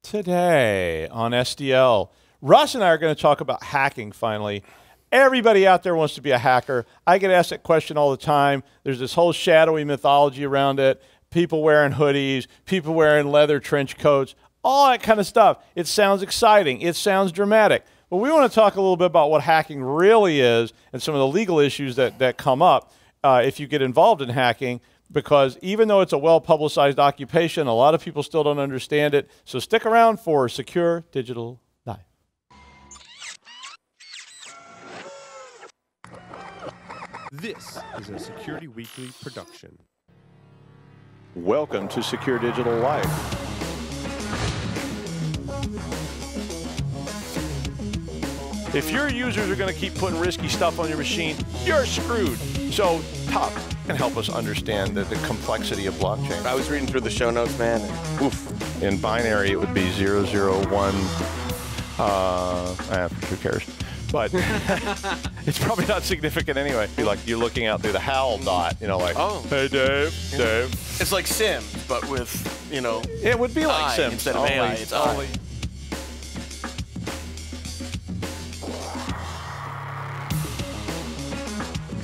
Today on SDL, Russ and I are going to talk about hacking finally. Everybody out there wants to be a hacker. I get asked that question all the time. There's this whole shadowy mythology around it. People wearing hoodies, people wearing leather trench coats, all that kind of stuff. It sounds exciting. It sounds dramatic. But we want to talk a little bit about what hacking really is and some of the legal issues that come up if you get involved in hacking, because even though it's a well-publicized occupation, a lot of people still don't understand it. So stick around for Secure Digital Live. This is a Security Weekly production. Welcome to Secure Digital Live. If your users are going to keep putting risky stuff on your machine, you're screwed. So Top can help us understand the complexity of blockchain. I was reading through the show notes, man. And oof. In binary, it would be 001. Who cares? But it's probably not significant anyway. Be like you're looking out through the HAL dot, you know, like, oh, hey Dave, Dave. It's like Sims, but with, you know, it would be like Sims instead of AI. It's only.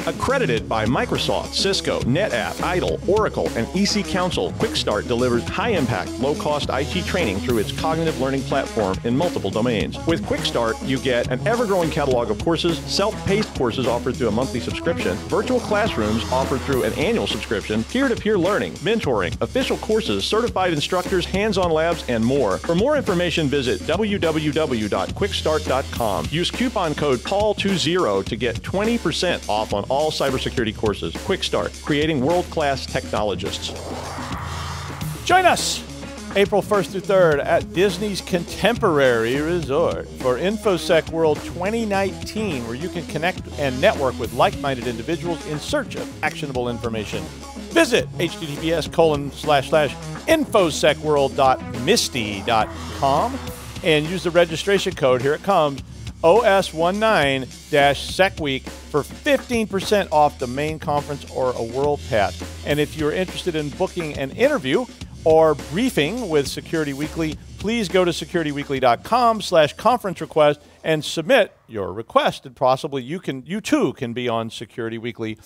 Accredited by Microsoft, Cisco, NetApp, IDLE, Oracle, and EC Council, QuickStart delivers high-impact, low-cost IT training through its cognitive learning platform in multiple domains. With QuickStart, you get an ever-growing catalog of courses, self-paced courses offered through a monthly subscription, virtual classrooms offered through an annual subscription, peer-to-peer learning, mentoring, official courses, certified instructors, hands-on labs, and more. For more information, visit www.quickstart.com. Use coupon code PAUL20 to get 20% off on all cybersecurity courses. QuickStart, creating world-class technologists. Join us April 1st through 3rd at Disney's Contemporary Resort for InfoSec World 2019, where you can connect and network with like-minded individuals in search of actionable information. Visit https://infosecworld.misty.com and use the registration code, here it comes, OS19-SecWeek for 15% off the main conference or a world pass. And if you're interested in booking an interview or briefing with Security Weekly, please go to securityweekly.com/conference request and submit your request. And possibly you too can be on Security Weekly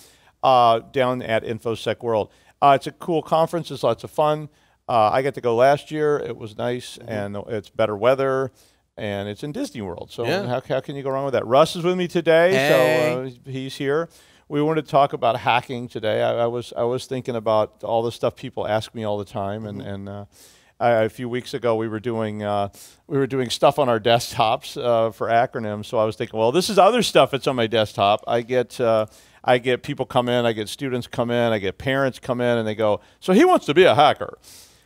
down at InfoSec World. It's a cool conference. It's lots of fun. I got to go last year. It was nice, and it's better weather. And it's in Disney World, so yeah. How can you go wrong with that? Russ is with me today, so he's here. We wanted to talk about hacking today. I was thinking about all the stuff people ask me all the time, and a few weeks ago we were doing stuff on our desktops for acronyms. So I was thinking, well, this is other stuff that's on my desktop. I get people come in, I get students come in, I get parents come in, and they go, so he wants to be a hacker.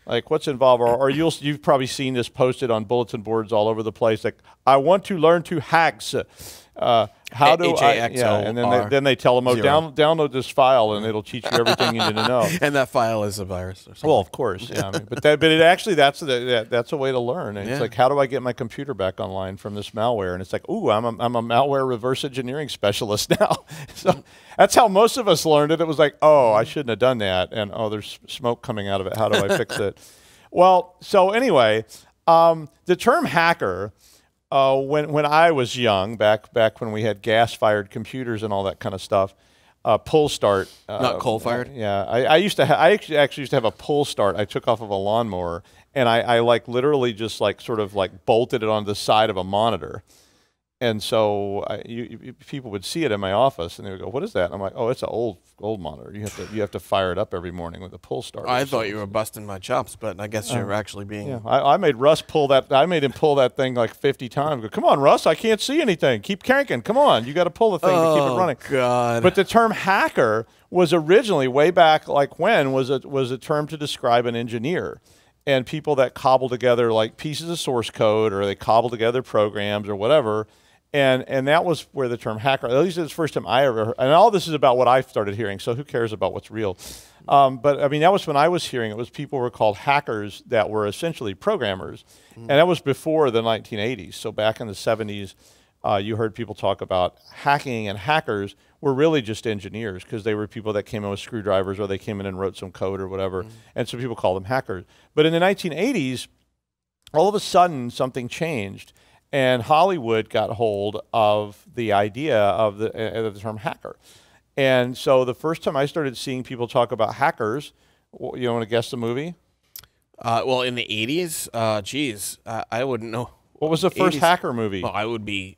Like, what's involved? Or you've probably seen this posted on bulletin boards all over the place. Like, I want to learn to hacks. How do I? Yeah, and then they tell them, oh, download this file, and it'll teach you everything you need to know. And that file is a virus or something. Well, of course, yeah. I mean, but it actually that's a way to learn. And it's like, how do I get my computer back online from this malware? And it's like, ooh, I'm a malware reverse engineering specialist now. So that's how most of us learned it. It was like, oh, I shouldn't have done that, and oh, there's smoke coming out of it. How do I fix it? Well, so anyway, the term hacker. When I was young, back when we had gas-fired computers and all that kind of stuff, pull start. Not coal-fired? Yeah, I actually used to have a pull start I took off of a lawnmower, and I like literally just like sort of like bolted it on the side of a monitor. And so people would see it in my office, and they would go, "What is that?" And I'm like, "Oh, it's an old monitor. You have to fire it up every morning with a pull start." I thought you were busting my chops, but I guess you're actually being. Yeah, I made Russ pull that. I made him pull that thing like 50 times. I go, come on, Russ, I can't see anything. Keep cranking. Come on, you got to pull the thing to keep it running. Oh God! But the term hacker was originally way back, like when was a term to describe an engineer. And people that cobble together like pieces of source code, or they cobble together programs or whatever. And that was where the term hacker, at least it's the first time I ever heard, and all this is about what I started hearing, so who cares about what's real? But I mean, that was when I was hearing it, was people were called hackers that were essentially programmers. And that was before the 1980s. So back in the 70s, you heard people talk about hacking, and hackers were really just engineers, because they were people that came in with screwdrivers, or they came in and wrote some code or whatever. And so people call them hackers. But in the 1980s, all of a sudden something changed, and Hollywood got hold of the idea of the term hacker. And so the first time I started seeing people talk about hackers, you want to guess the movie? Well, in the 80s, geez, I wouldn't know. What was the first 80s? hacker movie? Well, I would be,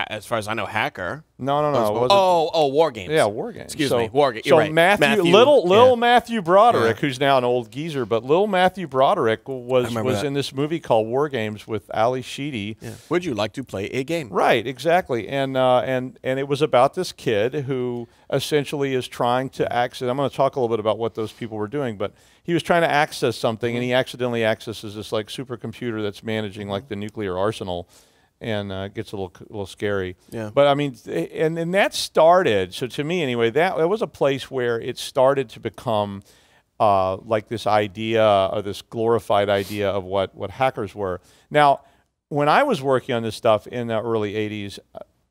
as far as I know, Hacker. No. War Games. Yeah, War Games. Excuse me, War Games. So You're right. little Matthew Broderick, who's now an old geezer, but little Matthew Broderick was in this movie called War Games with Ali Sheedy. Yeah. Would you like to play a game? Right, exactly, and it was about this kid who essentially is trying to access. I'm going to talk a little bit about what those people were doing, but he was trying to access something, and he accidentally accesses this like supercomputer that's managing like the nuclear arsenal. And it gets a little scary. Yeah. But I mean, and that started. So to me, anyway, that was a place where it started to become like this idea, or this glorified idea of what hackers were. Now, when I was working on this stuff in the early '80s,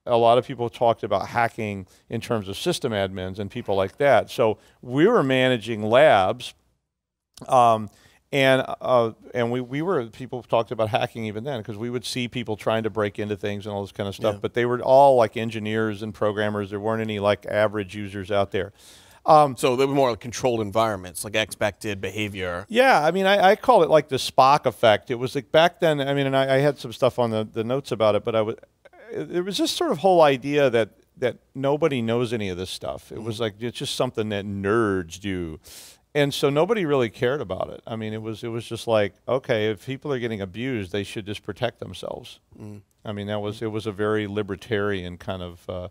a lot of people talked about hacking in terms of system admins and people like that. So we were managing labs. And people talked about hacking even then, because we would see people trying to break into things and all this kind of stuff, but they were all like engineers and programmers. There weren't any like average users out there. So they were more like controlled environments, like expected behavior. Yeah, I mean, I call it like the Spock effect. It was like back then, I mean, and I had some stuff on the notes about it, but it was this sort of whole idea that nobody knows any of this stuff. It was like, it's just something that nerds do. And so nobody really cared about it. I mean, it was just like, okay, if people are getting abused, they should just protect themselves. I mean, it was a very libertarian kind of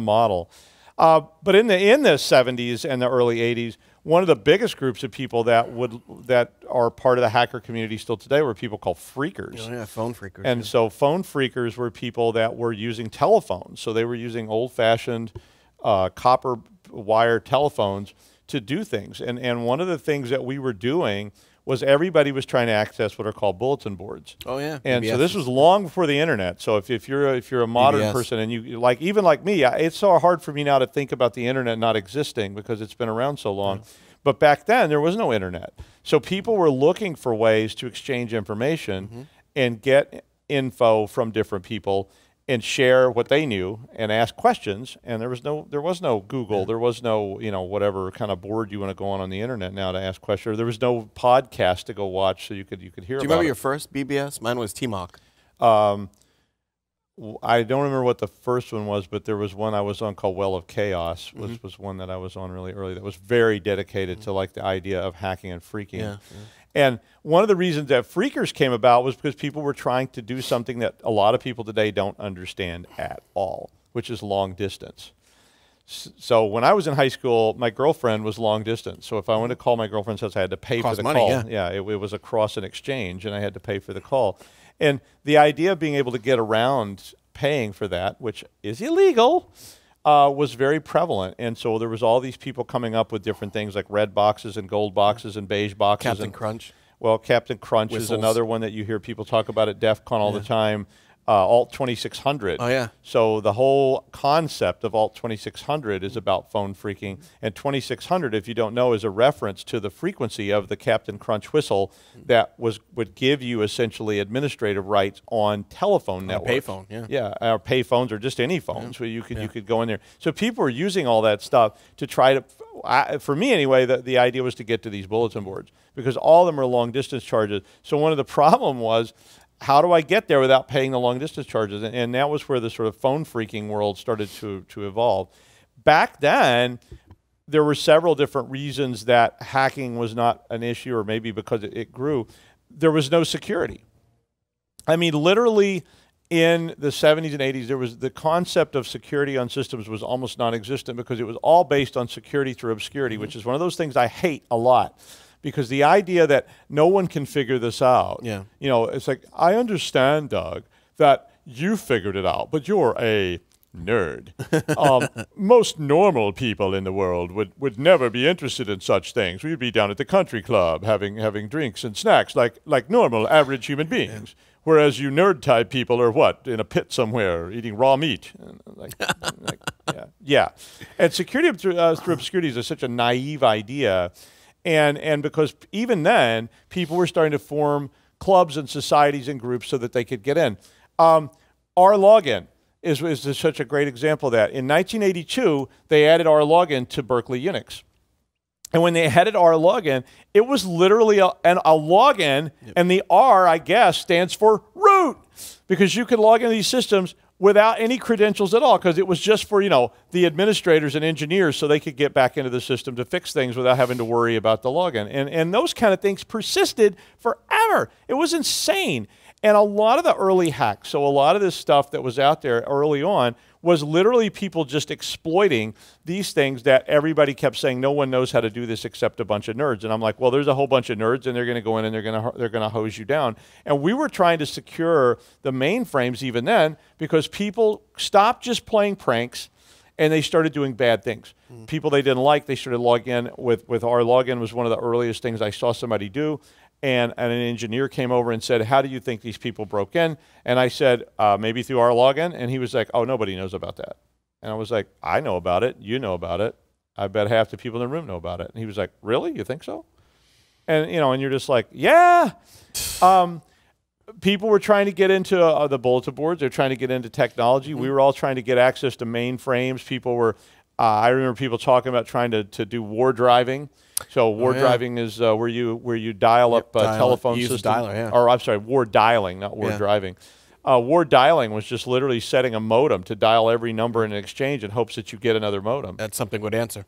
model. But in the 70s and the early 80s, one of the biggest groups of people that are part of the hacker community still today were people called phreakers. Oh, yeah, phone phreakers. And so phone phreakers were people that were using telephones. So they were using old-fashioned copper wire telephones to do things. And one of the things that we were doing was everybody was trying to access what are called bulletin boards. Oh yeah. And so this was long before the internet. So if you're a modern person, and you like, even like me, it's so hard for me now to think about the internet not existing because it's been around so long. But back then there was no internet. So people were looking for ways to exchange information and get info from different people and share what they knew and ask questions. And there was no Google, there was no, whatever kind of board you want to go on the internet now to ask questions. There was no podcast to go watch so you could hear about it. Do you remember your first BBS? Mine was TMOC. I don't remember what the first one was, but there was one I was on called Well of Chaos, which was one that I was on really early that was very dedicated to like the idea of hacking and phreaking. And one of the reasons that phreakers came about was because people were trying to do something that a lot of people today don't understand at all, which is long distance. So when I was in high school, my girlfriend was long distance. So if I wanted to call my girlfriend's house, I had to pay for the call. It was across an exchange, and I had to pay for the call. And the idea of being able to get around paying for that, which is illegal, was very prevalent. And so there was all these people coming up with different things like red boxes and gold boxes and beige boxes. Captain Crunch. Well, Captain Crunch Whistles. is another one that you hear people talk about at DEF CON all the time. Alt 2600. Oh, yeah. So the whole concept of Alt 2600 is about phone phreaking. And 2600, if you don't know, is a reference to the frequency of the Captain Crunch whistle that would give you essentially administrative rights on telephone networks. Payphone, yeah. Yeah, or pay phones or just any phones where you could go in there. So people were using all that stuff to try to, for me anyway, the idea was to get to these bulletin boards because all of them are long distance charges. So one of the problem was, how do I get there without paying the long distance charges? And that was where the sort of phone phreaking world started to evolve. Back then, there were several different reasons that hacking was not an issue, or maybe because it grew. There was no security. I mean, literally in the 70s and 80s, there was the concept of security on systems was almost non-existent because it was all based on security through obscurity, which is one of those things I hate a lot. Because the idea that no one can figure this out, it's like, I understand, Doug, that you figured it out, but you're a nerd. Most normal people in the world would never be interested in such things. We'd be down at the country club having drinks and snacks like normal, average human beings. Whereas you nerd-type people are what? In a pit somewhere eating raw meat. And security through obscurity is such a naive idea. And because even then, people were starting to form clubs and societies and groups so that they could get in. Our login is such a great example of that. In 1982, they added our login to Berkeley Unix. And when they added our login, it was literally a login, and the R, I guess, stands for root, because you could log into these systems without any credentials at all, because it was just for, the administrators and engineers so they could get back into the system to fix things without having to worry about the login. And those kind of things persisted forever. It was insane. And a lot of the early hacks, so a lot of this stuff that was out there early on was literally people just exploiting these things that everybody kept saying, no one knows how to do this except a bunch of nerds. And I'm like, well, there's a whole bunch of nerds, and they're going to go in and they're going to hose you down. And we were trying to secure the mainframes even then, because people stopped just playing pranks and they started doing bad things. People they didn't like, they started logging in with our login was one of the earliest things I saw somebody do. And an engineer came over and said, how do you think these people broke in? And I said, maybe through our login. And he was like, oh, nobody knows about that. And I was like, I know about it. You know about it. I bet half the people in the room know about it. And he was like, really? You think so? And, and you're just like, yeah. People were trying to get into the bulletin boards. They're trying to get into technology. We were all trying to get access to mainframes. People were, I remember people talking about trying to do war driving. So war driving is where you dial up telephone system. Dialer, Or I'm sorry, war dialing, not war driving. War dialing was just literally setting a modem to dial every number in an exchange in hopes that you get another modem. That something would answer.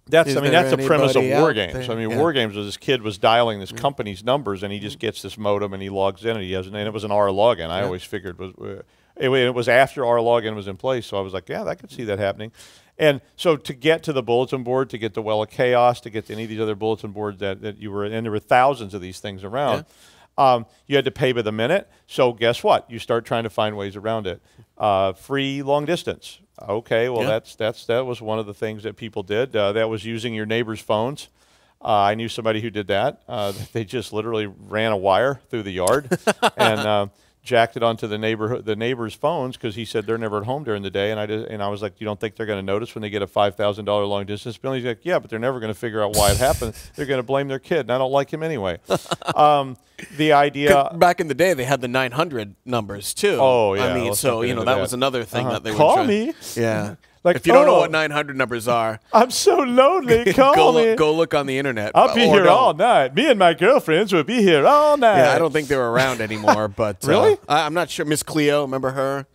That's the premise of war games. There? I mean, war games was this kid was dialing this company's numbers, and he just gets this modem and he logs in, and and it was an R login. I always figured it was after our login was in place, so I was like, yeah, I could see that happening. And so to get to the bulletin board, to get to Well of Chaos, to get to any of these other bulletin boards that you were in, and there were thousands of these things around, you had to pay by the minute. So guess what? You start trying to find ways around it. Free long distance. Okay, well that was one of the things that people did. That was using your neighbor's phones. I knew somebody who did that. They just literally ran a wire through the yard and jacked it onto the neighbor's phones, because he said they're never at home during the day. And I was like, you don't think they're going to notice when they get a $5,000 long distance bill? And he's like, yeah, but they're never going to figure out why it happened. They're going to blame their kid, and I don't like him anyway. The idea back in the day, they had the 900 numbers too. Oh yeah, I mean, so that was another thing that they would call me. Yeah. Like, if you don't know what 900 numbers are, I'm so lonely. Call me. Go look on the internet. I'll be here all night. Me and my girlfriends will be here all night. Yeah, I don't think they're around anymore. But really, I'm not sure. Miss Cleo, remember her?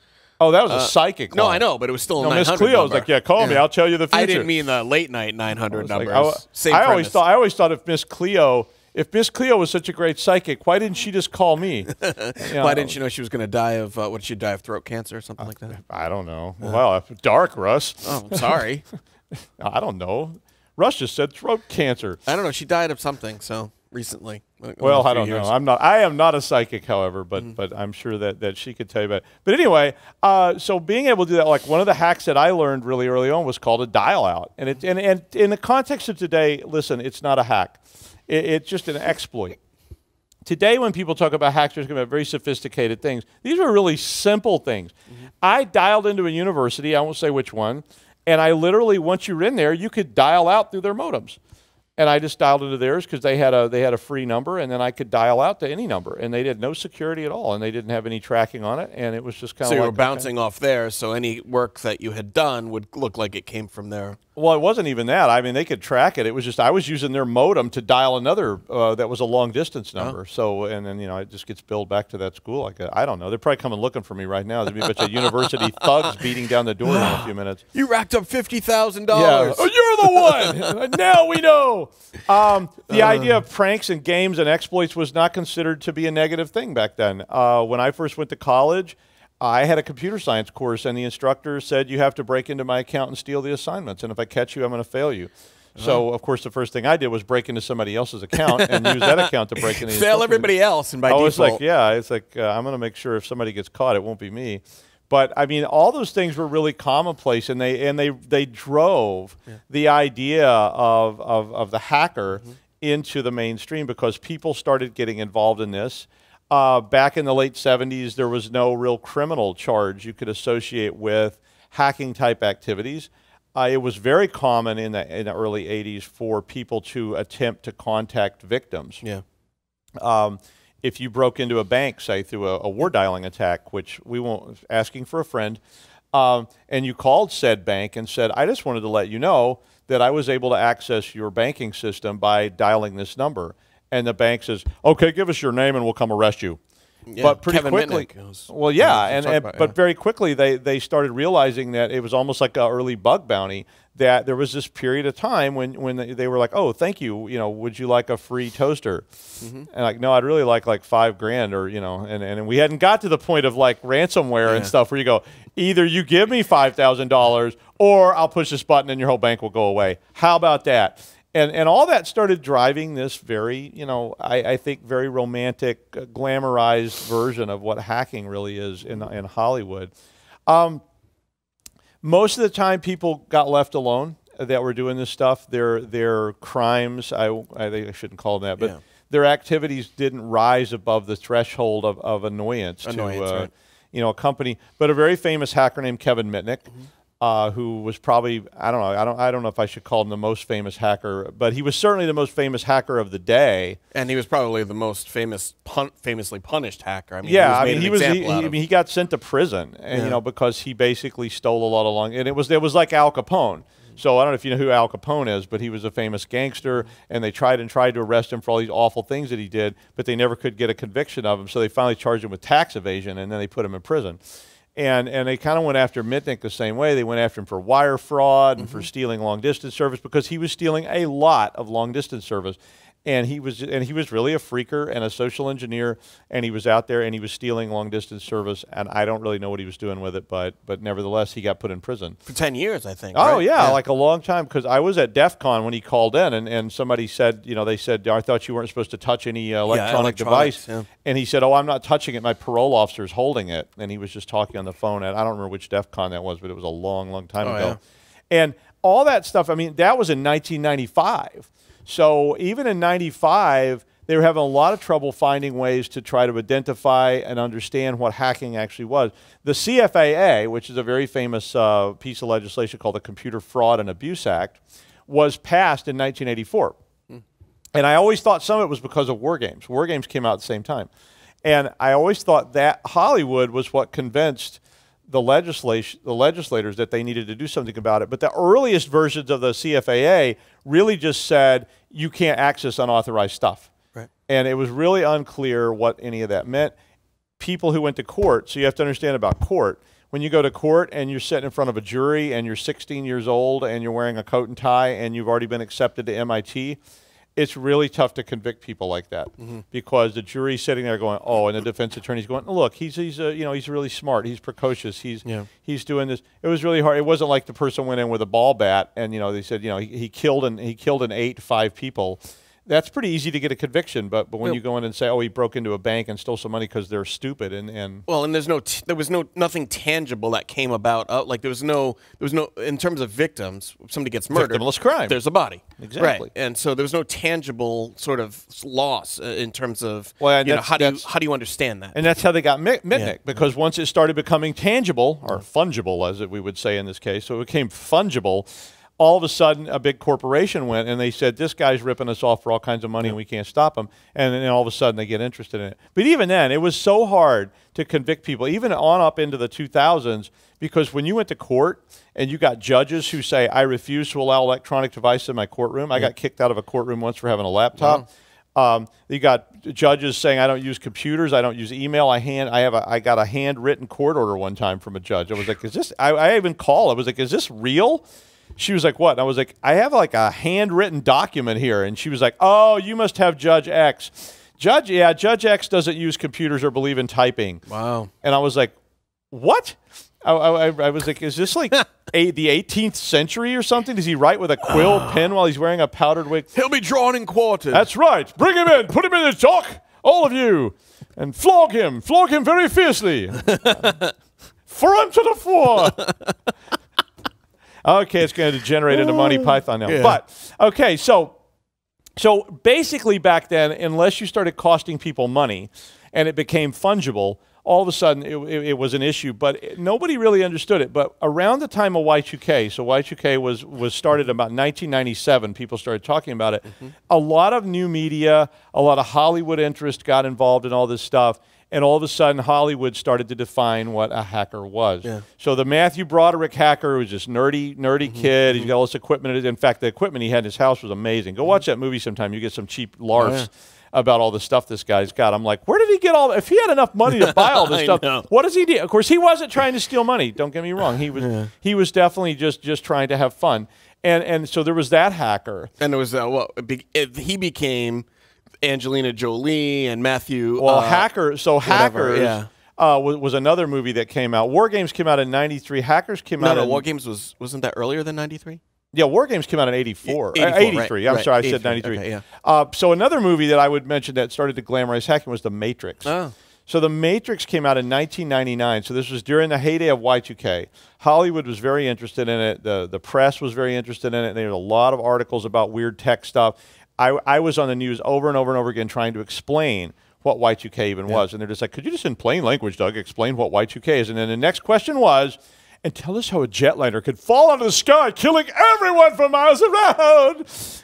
Oh, that was a psychic. No, I know, but it was still a 900 Miss Cleo was like, yeah, call me. I'll tell you the future. I didn't mean the late night 900 numbers. I always thought if Miss Cleo was such a great psychic, why didn't she just call me? Why didn't she know she was going to die of, what did she die of, throat cancer or something like that? I don't know. Well, dark, Russ. Oh, I'm sorry. I don't know. Russ just said throat cancer. I don't know. She died of something, so recently. Well, I don't know. I am not a psychic, however, but I'm sure that she could tell you about it. But anyway, so being able to do that, like one of the hacks that I learned really early on was called a dial out. And in the context of today, listen, it's not a hack. It's just an exploit. Today, when people talk about hacks, they're talking about very sophisticated things. These were really simple things. I dialed into a university, I won't say which one, and I literally, once you were in there, you could dial out through their modems. And I just dialed into theirs because they had a free number, and then I could dial out to any number, and they had no security at all, and they didn't have any tracking on it, and it was just kind of so you were bouncing off there, so any work that you had done would look like it came from there. Well, it wasn't even that. I mean, they could track it. It was just I was using their modem to dial another that was a long distance number. So, and then it just gets billed back to that school. Like I don't know. They're probably coming looking for me right now. There'll be a bunch of university thugs beating down the door in a few minutes. You racked up $50,000. Yeah. Oh, you're the one. Now we know. The idea of pranks and games and exploits was not considered to be a negative thing back then. When I first went to college, I had a computer science course, and the instructor said, you have to break into my account and steal the assignments, and if I catch you, I'm going to fail you. So, of course, the first thing I did was break into somebody else's account and use that account to break into the fail everybody else, and by default. It's like, I'm going to make sure if somebody gets caught, it won't be me. But, I mean, all those things were really commonplace, and they drove the idea of the hacker into the mainstream because people started getting involved in this. Back in the late 70s, there was no real criminal charge you could associate with hacking type activities. It was very common in the early 80s for people to attempt to contact victims. Yeah. if you broke into a bank, say through a war dialing attack, which we won't, asking for a friend, and you called said bank and said, I just wanted to let you know that I was able to access your banking system by dialing this number. And the bank says, okay, give us your name and we'll come arrest you. Yeah, but pretty Kevin quickly, Mitnick well, yeah, but very quickly they started realizing that it was almost like an early bug bounty, that there was this period of time when they were like, oh, thank you, would you like a free toaster? And like, no, I'd really like $5,000, or and we hadn't got to the point of like ransomware and stuff where you go, either you give me $5,000 or I'll push this button and your whole bank will go away. How about that? And all that started driving this very, I think very romantic, glamorized version of what hacking really is in Hollywood. Most of the time, people got left alone that were doing this stuff. Their crimes, I think I shouldn't call them that, but their activities didn't rise above the threshold of annoyance to right. a company. But a very famous hacker named Kevin Mitnick. Who was probably, I don't know if I should call him the most famous hacker, but he was certainly the most famous hacker of the day. And he was probably the most famously punished hacker. I mean, yeah, he got sent to prison, and, because he basically stole a lot of and it was like Al Capone. So I don't know if you know who Al Capone is, but he was a famous gangster, and they tried to arrest him for all these awful things that he did, but they never could get a conviction of him. So they finally charged him with tax evasion, and then they put him in prison. And they kind of went after Mitnick the same way. They went after him for wire fraud and for stealing long-distance service, because he was stealing a lot of long-distance service. And he was really a freaker and a social engineer, and he was out there and he was stealing long-distance service, and I don't really know what he was doing with it, but nevertheless, he got put in prison. For 10 years, I think. Oh, right? yeah, like a long time, because I was at DEF CON when he called in, and somebody said, they said, I thought you weren't supposed to touch any electronic device. Yeah. And he said, oh, I'm not touching it. My parole officer's holding it. And he was just talking on the phone. And I don't remember which DEF CON that was, but it was a long, long time ago. Yeah. And all that stuff, I mean, that was in 1995. So even in 95, they were having a lot of trouble finding ways to try to identify and understand what hacking actually was. The CFAA, which is a very famous piece of legislation called the Computer Fraud and Abuse Act, was passed in 1984. And I always thought some of it was because of war games. War games came out at the same time. And I always thought that Hollywood was what convinced the legislators that they needed to do something about it. But the earliest versions of the CFAA really just said you can't access unauthorized stuff. Right. And it was really unclear what any of that meant. People who went to court, so you have to understand about court. When you go to court and you're sitting in front of a jury and you're 16 years old and you're wearing a coat and tie and you've already been accepted to MIT, it's really tough to convict people like that because the jury's sitting there going, oh, and the defense attorney's going, look, he's really smart, he's precocious, he's doing this. It was really hard. It wasn't like the person went in with a ball bat and they said he killed and ate 5 people. That's pretty easy to get a conviction, but when you go in and say, oh, he broke into a bank and stole some money because they're stupid and well, and there was nothing tangible that came about. Like there was no in terms of victims. If somebody gets murdered, victimless crime. There's a body, exactly, right? And so there was no tangible sort of loss in terms of how do you understand that? And that's how they got Mitnick because once it started becoming tangible or fungible, as we would say in this case, so it became fungible. All of a sudden, a big corporation went and they said, this guy's ripping us off for all kinds of money and we can't stop him. And then all of a sudden, they get interested in it. But even then, it was so hard to convict people, even on up into the 2000s, because when you went to court and you got judges who say, I refuse to allow electronic devices in my courtroom. I got kicked out of a courtroom once for having a laptop. You got judges saying, I don't use computers, I don't use email. I got a handwritten court order one time from a judge. I was like, is this, I even called. I was like, is this real? She was like, what? And I was like, I have like a handwritten document here. And she was like, oh, you must have Judge X. Judge X doesn't use computers or believe in typing. Wow. And I was like, what? I was like, is this like the 18th century or something? Does he write with a quill pen while he's wearing a powdered wig? He'll be drawn and quartered. That's right. Bring him in. Put him in the dock, all of you. And flog him very fiercely. Front to the floor. Okay, it's going to degenerate into Monty Python now. Yeah. But, okay, so basically back then, unless you started costing people money and it became fungible, all of a sudden it was an issue, but nobody really understood it. But around the time of Y2K, so Y2K was started about 1997, people started talking about it. A lot of new media, a lot of Hollywood interest got involved in all this stuff. And all of a sudden, Hollywood started to define what a hacker was. Yeah. So the Matthew Broderick hacker was this nerdy kid. He's got all this equipment. In fact, the equipment he had in his house was amazing. Go watch that movie sometime. You get some cheap LARPs about all the stuff this guy's got. I'm like, where did he get all? If he had enough money to buy all this stuff, what does he do? Of course, he wasn't trying to steal money. Don't get me wrong. He was definitely just trying to have fun. And so there was that hacker. And there was he became Angelina Jolie and Matthew. Well, Hacker. So Hackers was another movie that came out. War Games came out in '93. Hackers came out. No, War Games wasn't that earlier than '93? Yeah, War Games came out in '84. 83. Right, I'm sorry, I 83. said '93. Okay, yeah. So another movie that I would mention that started to glamorize hacking was The Matrix. Oh. So The Matrix came out in 1999. So this was during the heyday of Y2K. Hollywood was very interested in it. The press was very interested in it. There were a lot of articles about weird tech stuff. I was on the news over and over and over again trying to explain what Y2K even was. And they're just like, could you just in plain language, Doug, explain what Y2K is? And then the next question was, and tell us how a jetliner could fall out of the sky, killing everyone for miles around,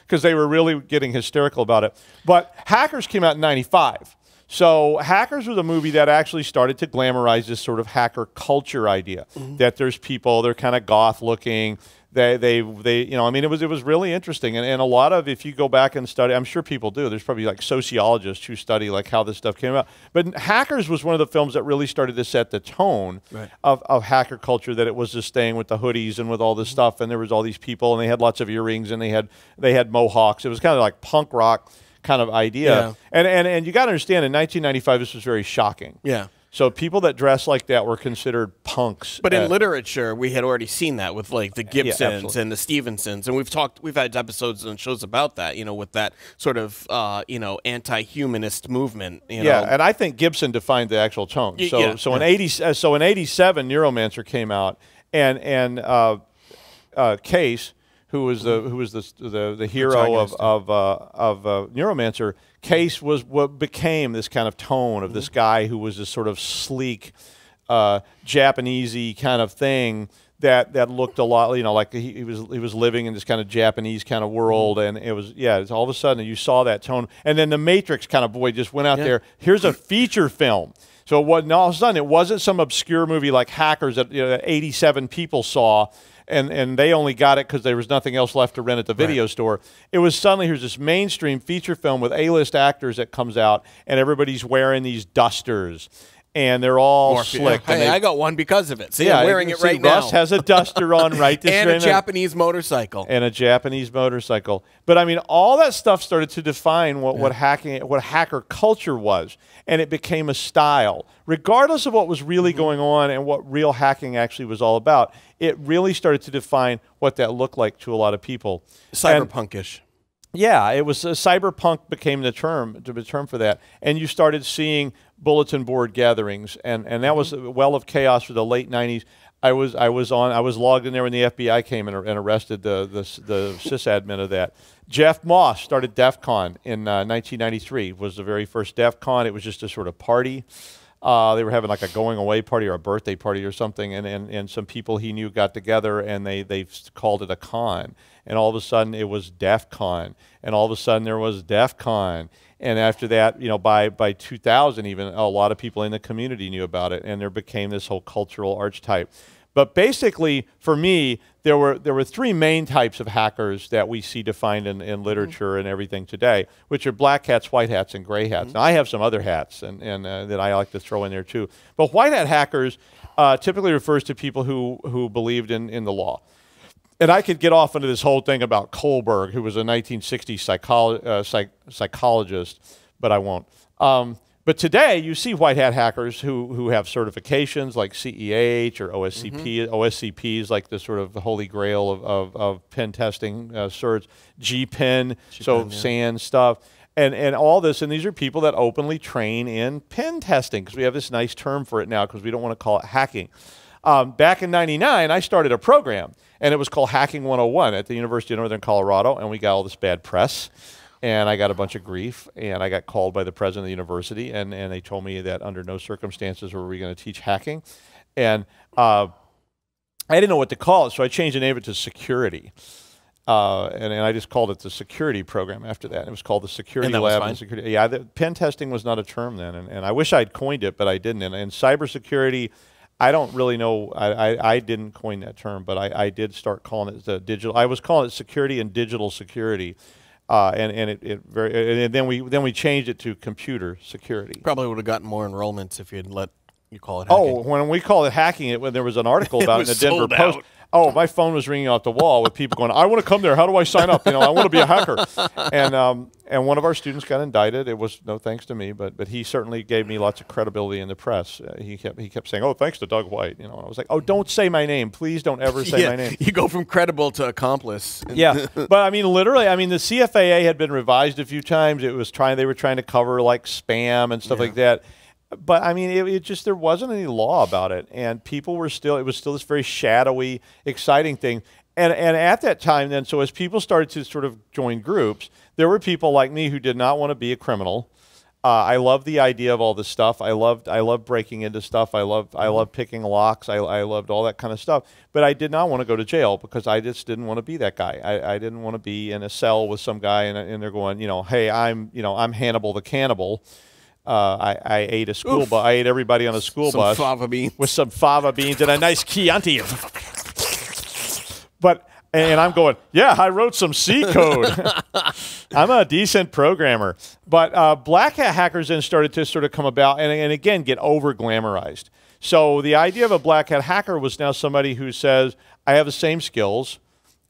because they were really getting hysterical about it. But Hackers came out in '95. So Hackers was a movie that actually started to glamorize this sort of hacker culture idea, that there's people, they're kind of goth looking. They you know, I mean, it was really interesting, and a lot of, if you go back and study, I'm sure people do. There's probably like sociologists who study like how this stuff came about. But Hackers was one of the films that really started to set the tone of hacker culture. That it was this thing with the hoodies and with all this stuff, and there was all these people, and they had lots of earrings, and they had mohawks. It was kind of like punk rock kind of idea. And you got to understand, in 1995, this was very shocking. Yeah. So people that dressed like that were considered punks. But in literature, we had already seen that with like the Gibsons and the Stevensons, and we've had episodes and shows about that, you know, with that sort of anti-humanist movement. You know? And I think Gibson defined the actual tone. So in '87, Neuromancer came out, and Case, who was the hero of Neuromancer. Case was what became this kind of tone of this guy who was this sort of sleek, Japanese-y kind of thing that looked a lot, you know, like he was living in this kind of Japanese kind of world, and it was it's all of a sudden you saw that tone, and then the Matrix kind of boy just went out there. Here's a feature film. So all of a sudden it wasn't some obscure movie like Hackers that 87 people saw. And they only got it because there was nothing else left to rent at the video store. It was suddenly, here's this mainstream feature film with A-list actors that comes out, and everybody's wearing these dusters, and they're all slick. Hey, I got one because of it. See, I'm wearing it right now. Russ has a duster on right this and a Japanese motorcycle. And a Japanese motorcycle. But I mean, all that stuff started to define what hacker culture was, and it became a style. Regardless of what was really going on and what real hacking actually was all about, it really started to define what that looked like to a lot of people. Cyberpunkish. Yeah, it was cyberpunk became the term for that, and you started seeing bulletin board gatherings, and that was a well of chaos for the late '90s. I was logged in there when the FBI came and arrested the sysadmin of that. Jeff Moss started DEF CON in 1993. Was the very first DEF CON. It was just a sort of party. They were having like a going away party or a birthday party or something, and some people he knew got together, and they called it a con. And all of a sudden it was DEF CON, and all of a sudden there was DEF CON. And after that, you know, by 2000 even, a lot of people in the community knew about it, and there became this whole cultural archetype. But basically, for me, there were three main types of hackers that we see defined in literature and everything today, which are black hats, white hats, and gray hats. Now, I have some other hats and that I like to throw in there too. But white hat hackers typically refers to people who believed in the law. And I could get off into this whole thing about Kohlberg, who was a 1960s psychologist, but I won't. But today, you see white hat hackers who have certifications like CEH or OSCP. OSCP is like the sort of the holy grail of pen testing certs. GPen, so SAN stuff. And all this, and these are people that openly train in pen testing, because we have this nice term for it now because we don't want to call it hacking. Back in '99, I started a program, and it was called Hacking 101 at the University of Northern Colorado, and we got all this bad press. and I got a bunch of grief, and I got called by the president of the university, and they told me that under no circumstances were we going to teach hacking. And I didn't know what to call it, so I changed the name of it to security. And I just called it the security program after that. It was called the Security Lab. And security. Yeah, pen testing was not a term then, and I wish I'd coined it, but I didn't. And cybersecurity, I don't really know. I didn't coin that term, but I did start calling it the digital. I was calling it security and digital security. And then we changed it to computer security. Probably would have gotten more enrollments if you had let you call it hacking. Oh, when we called it hacking, when there was an article about it in the Denver Post. Oh, my phone was ringing off the wall with people going, "I want to come there. How do I sign up? I want to be a hacker." And one of our students got indicted. It was no thanks to me, but he certainly gave me lots of credibility in the press. He kept saying, "Oh, thanks to Doug White." And I was like, "Oh, don't say my name, please. Don't ever say my name." You go from credible to accomplice. Yeah, but I mean, literally, the CFAA had been revised a few times. They were trying to cover like spam and stuff like that. But it just, there wasn't any law about it, and people were still, it was still this very shadowy, exciting thing. And at that time then, so as people started to sort of join groups, there were people like me who did not want to be a criminal. I loved the idea of all this stuff. I loved breaking into stuff. I loved picking locks. I loved all that kind of stuff. But I did not want to go to jail because I just didn't want to be that guy. I didn't want to be in a cell with some guy and they're going, hey, I'm Hannibal the cannibal. I ate a school bus. I ate everybody on a school bus fava beans. With some fava beans and a nice Chianti. And I'm going, yeah, I wrote some C code. I'm a decent programmer. But black hat hackers then started to sort of come about and again get over glamorized. So the idea of a black hat hacker was now somebody who says, I have the same skills,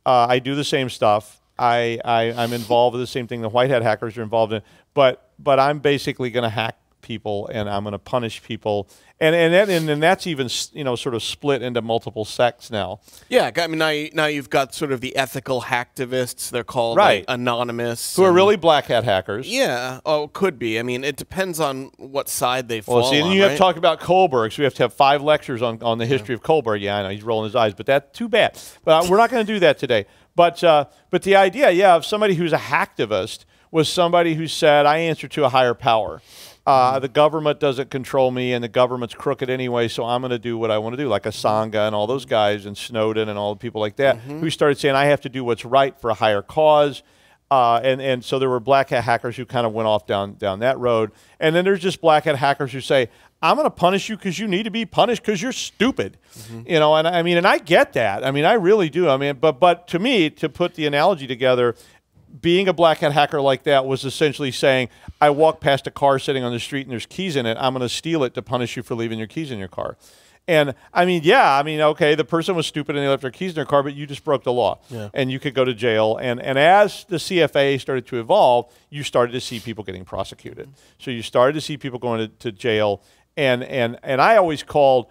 I do the same stuff, I'm involved with the same thing the white hat hackers are involved in, but I'm basically going to hack people and I'm going to punish people, and that's even sort of split into multiple sects now. Yeah, now you've got sort of the ethical hacktivists. They're called like anonymous, who are really black hat hackers. Yeah, could be. It depends on what side they fall on. And you have to talk about Kohlberg, so we have to have 5 lectures on the history of Kohlberg. Yeah, I know he's rolling his eyes, but that's too bad. But we're not going to do that today. But the idea, of somebody who's a hacktivist was somebody who said, I answer to a higher power. The government doesn't control me, and the government's crooked anyway, so I'm going to do what I want to do, like Assange and all those guys, and Snowden and all the people like that, who started saying, I have to do what's right for a higher cause. And so there were black hat hackers who kind of went off down that road. And then there's just black hat hackers who say, I'm going to punish you because you need to be punished because you're stupid. And I get that. I really do. But to me, to put the analogy together, being a black hat hacker like that was essentially saying, I walk past a car sitting on the street and there's keys in it. I'm going to steal it to punish you for leaving your keys in your car. And okay, the person was stupid and they left their keys in their car, but you just broke the law. Yeah. And you could go to jail. And as the CFA started to evolve, you started to see people getting prosecuted. So you started to see people going to jail. And I always called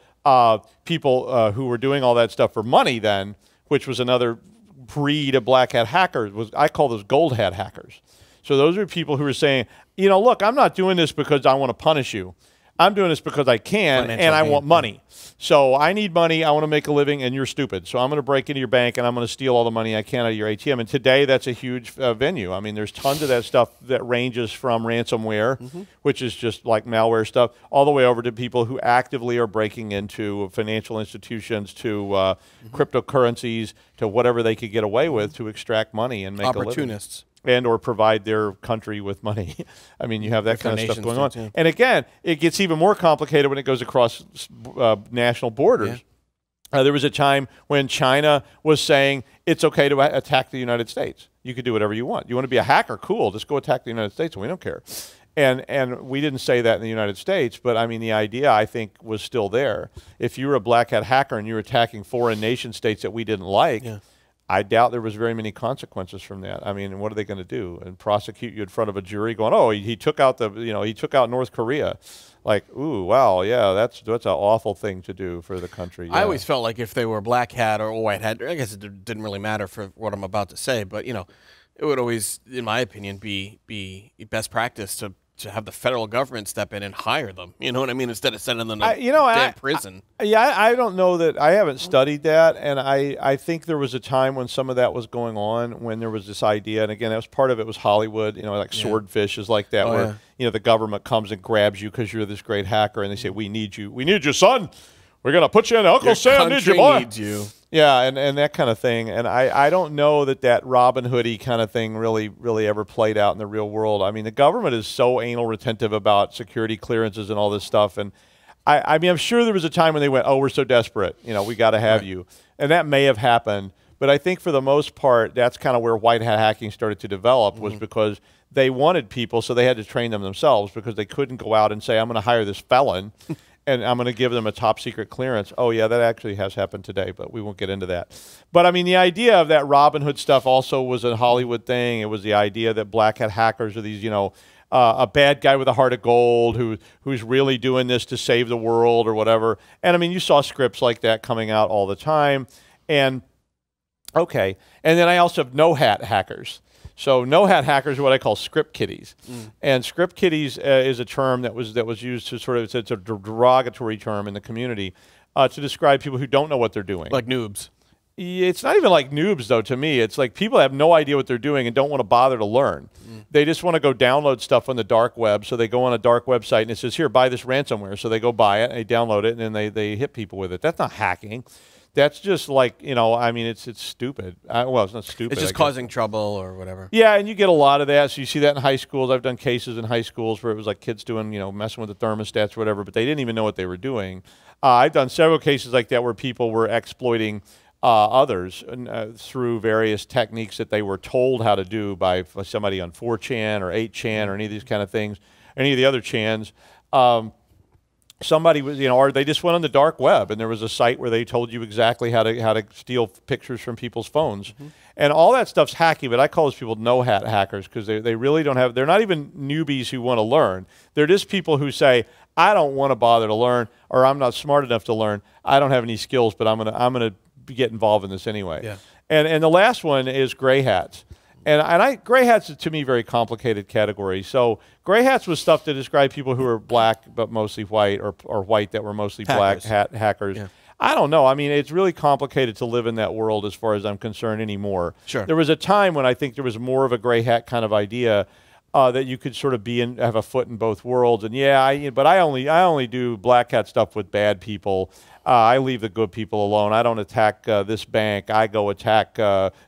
people who were doing all that stuff for money then, which was another breed of black hat hackers. I call those gold hat hackers. So those are people who are saying, look, I'm not doing this because I want to punish you. I'm doing this because I can, and I want money. So I need money, I want to make a living, and you're stupid. So I'm going to break into your bank, and I'm going to steal all the money I can out of your ATM. And today, that's a huge venue. There's tons of that stuff that ranges from ransomware, which is just like malware stuff, all the way over to people who actively are breaking into financial institutions, to cryptocurrencies, to whatever they could get away with to extract money and make a living. Opportunists. And or provide their country with money. You have that kind of stuff going on. Too. And again, it gets even more complicated when it goes across national borders. Yeah. There was a time when China was saying it's okay to attack the United States. You could do whatever you want. You want to be a hacker? Cool. Just go attack the United States, and we don't care. And we didn't say that in the United States, but the idea, I think, was still there. If you were a black hat hacker and you were attacking foreign nation states that we didn't like, I doubt there was very many consequences from that. What are they going to do? And prosecute you in front of a jury going, oh, he took out he took out North Korea. Like, ooh, wow, yeah, that's an awful thing to do for the country. Yeah. I always felt like if they were black hat or white hat, I guess it didn't really matter for what I'm about to say, but, it would always, in my opinion, be best practice to to have the federal government step in and hire them. You know what I mean? Instead of sending them to damn prison. I don't know that. I haven't studied that, and I think there was a time when some of that was going on, when there was this idea, and again, that was part of it was Hollywood. You know, like Swordfish is like that, where you know the government comes and grabs you because you're this great hacker, and they say, "We need you. We need you, son. We're gonna put you in. Uncle Sam needs you, boy. Needs you." Yeah, and that kind of thing. And I don't know that Robin Hood-y kind of thing really ever played out in the real world. I mean, the government is so anal retentive about security clearances and all this stuff. And I mean, I'm sure there was a time when they went, oh, we're so desperate. You know, we got to have you. And that may have happened. But I think for the most part, that's kind of where white hat hacking started to develop, was because they wanted people, so they had to train them themselves, because they couldn't go out and say, I'm going to hire this felon. And I'm going to give them a top secret clearance. Oh, yeah, that actually has happened today, but we won't get into that. But, I mean, the idea of that Robin Hood stuff also was a Hollywood thing. It was the idea that black hat hackers are these, you know, a bad guy with a heart of gold who's really doing this to save the world or whatever. And, I mean, you saw scripts like that coming out all the time. And, okay. And then I also have no-hat hackers. So no-hat hackers are what I call script kiddies. And script kiddies is a term that was used to sort of, it's a derogatory term in the community to describe people who don't know what they're doing. Like noobs. It's not even like noobs, though, to me. It's like people have no idea what they're doing and don't want to bother to learn. They just want to go download stuff on the dark web. So they go on a dark website and it says, here, buy this ransomware. So they go buy it, and they download it, and then they hit people with it. That's not hacking. That's just like, you know, I mean, it's stupid. Well, it's not stupid. It's just causing trouble or whatever. Yeah, and you get a lot of that. So you see that in high schools. I've done cases in high schools where it was like kids doing, you know, messing with the thermostats or whatever, but they didn't even know what they were doing. I've done several cases like that where people were exploiting others through various techniques that they were told how to do by somebody on 4chan or 8chan or any of these kind of things, any of the other chans. Somebody was, you know, or they just went on the dark web, and there was a site where they told you exactly how to steal pictures from people's phones, and all that stuff's hacky. But I call those people no-hat hackers, because they really don't have. They're not even newbies who want to learn. They're just people who say, I don't want to bother to learn, or I'm not smart enough to learn. I don't have any skills, but I'm gonna get involved in this anyway. Yeah. And the last one is gray hats. And gray hats is, to me, very complicated category. So gray hats was stuff to describe people who are black but mostly white, or white that were mostly black hackers. Yeah. I don't know. I mean, it's really complicated to live in that world as far as I'm concerned anymore. Sure. There was a time when I think there was more of a gray hat kind of idea that you could sort of have a foot in both worlds. And yeah, but I only do black hat stuff with bad people. I leave the good people alone. I don't attack this bank. I go attack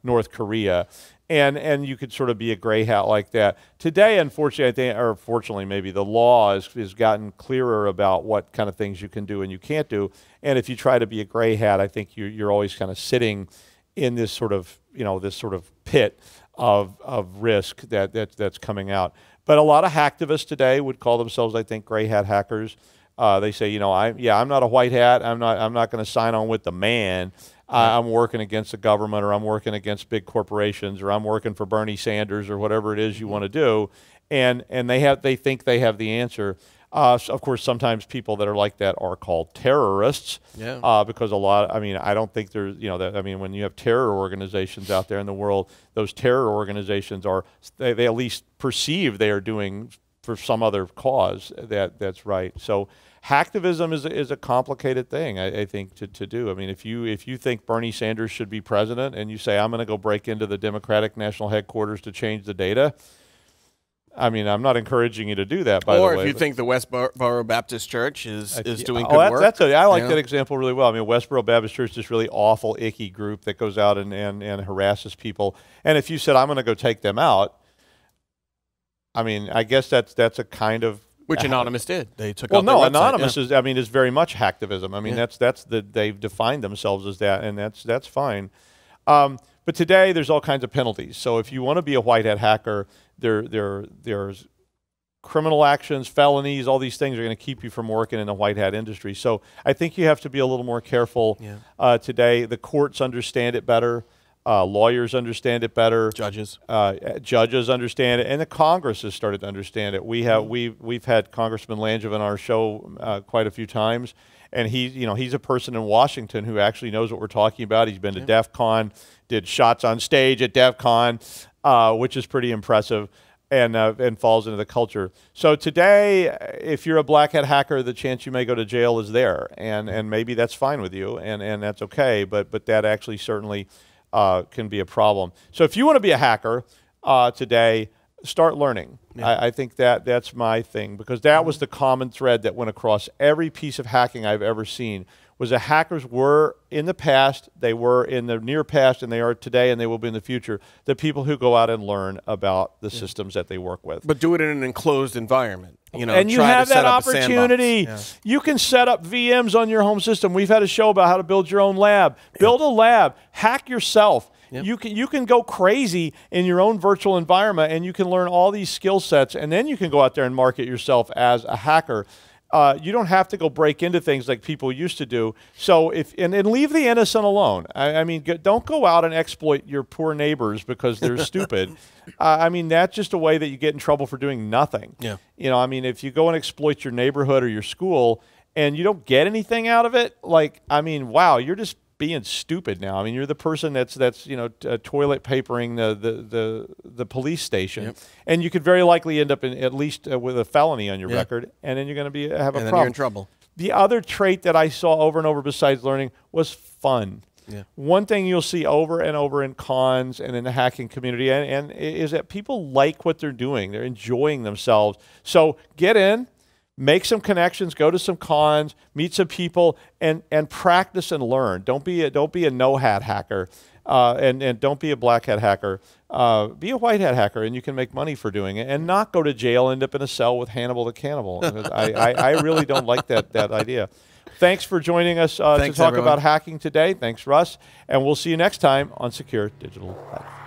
North Korea. And you could sort of be a gray hat like that. Today, unfortunately, I think, or fortunately maybe, the law has gotten clearer about what kind of things you can do and you can't do. And if you try to be a gray hat, I think you're always kind of sitting in this sort of, you know, this sort of pit of risk that's coming out. But a lot of hacktivists today would call themselves, I think, gray hat hackers. They say, you know, I'm not a white hat. I'm not going to sign on with the man. I'm working against the government, or I'm working against big corporations, or I'm working for Bernie Sanders, or whatever it is you want to do, and they think they have the answer. So of course, sometimes people that are like that are called terrorists. Yeah. Because I mean, I don't think there's, you know, I mean, when you have terror organizations out there in the world, those terror organizations they at least perceive they are doing for some other cause that's right. So hacktivism is a complicated thing, I think, to do. I mean, if you think Bernie Sanders should be president, and you say, I'm going to go break into the Democratic National Headquarters to change the data, I mean, I'm not encouraging you to do that, by the way. Or if you think the Westboro Baptist Church is doing good work. I like that example really well. I mean, Westboro Baptist Church is this really awful, icky group that goes out and harasses people. And if you said, I'm going to go take them out, I mean, I guess that's a kind of... Which Anonymous did. They took well, out no, their Anonymous website, is very much hacktivism. I mean, they've defined themselves as that, and that's fine. But today there's all kinds of penalties. So if you want to be a white hat hacker, there's criminal actions, felonies, all these things are going to keep you from working in the white hat industry. So I think you have to be a little more careful today. The courts understand it better. Lawyers understand it better. Judges understand it, and the Congress has started to understand it. We've had Congressman Langevin on our show quite a few times, and he's a person in Washington who actually knows what we're talking about. He's been to DEF CON, did shots on stage at DEF CON, which is pretty impressive. and falls into the culture. So today, if you're a black hat hacker, the chance you may go to jail is there, and maybe that's fine with you, and that's okay. But that actually certainly can be a problem. So if you want to be a hacker today, start learning. Yeah. I think that's my thing, because that was the common thread that went across every piece of hacking I've ever seen. Was that hackers were in the past, they were in the near past, and they are today, and they will be in the future, the people who go out and learn about the systems that they work with. But do it in an enclosed environment. You know, and you have that opportunity. Yeah. You can set up VMs on your home system. We've had a show about how to build your own lab. Build a lab. Hack yourself. Yep. You can go crazy in your own virtual environment, and you can learn all these skill sets, and then you can go out there and market yourself as a hacker. You don't have to go break into things like people used to do. So and leave the innocent alone. I mean, don't go out and exploit your poor neighbors because they're stupid. I mean, that's just a way that you get in trouble for doing nothing. Yeah. You know, I mean, if you go and exploit your neighborhood or your school and you don't get anything out of it, like, I mean, wow, you're just being stupid now. I mean, you're the person that's toilet papering the police station, yep. And you could very likely end up at least with a felony on your record, and then you're going to have a problem. Then you're in trouble. The other trait that I saw over and over besides learning was fun. Yeah. One thing you'll see over and over in cons and in the hacking community and is that people like what they're doing. They're enjoying themselves. So get in. Make some connections, go to some cons, meet some people, and practice and learn. Don't be a no hat hacker, and don't be a black hat hacker. Be a white hat hacker, and you can make money for doing it, and not go to jail, end up in a cell with Hannibal the cannibal. I really don't like that idea. Thanks for joining us to talk about hacking today. Thanks, Russ, and we'll see you next time on Secure Digital Life.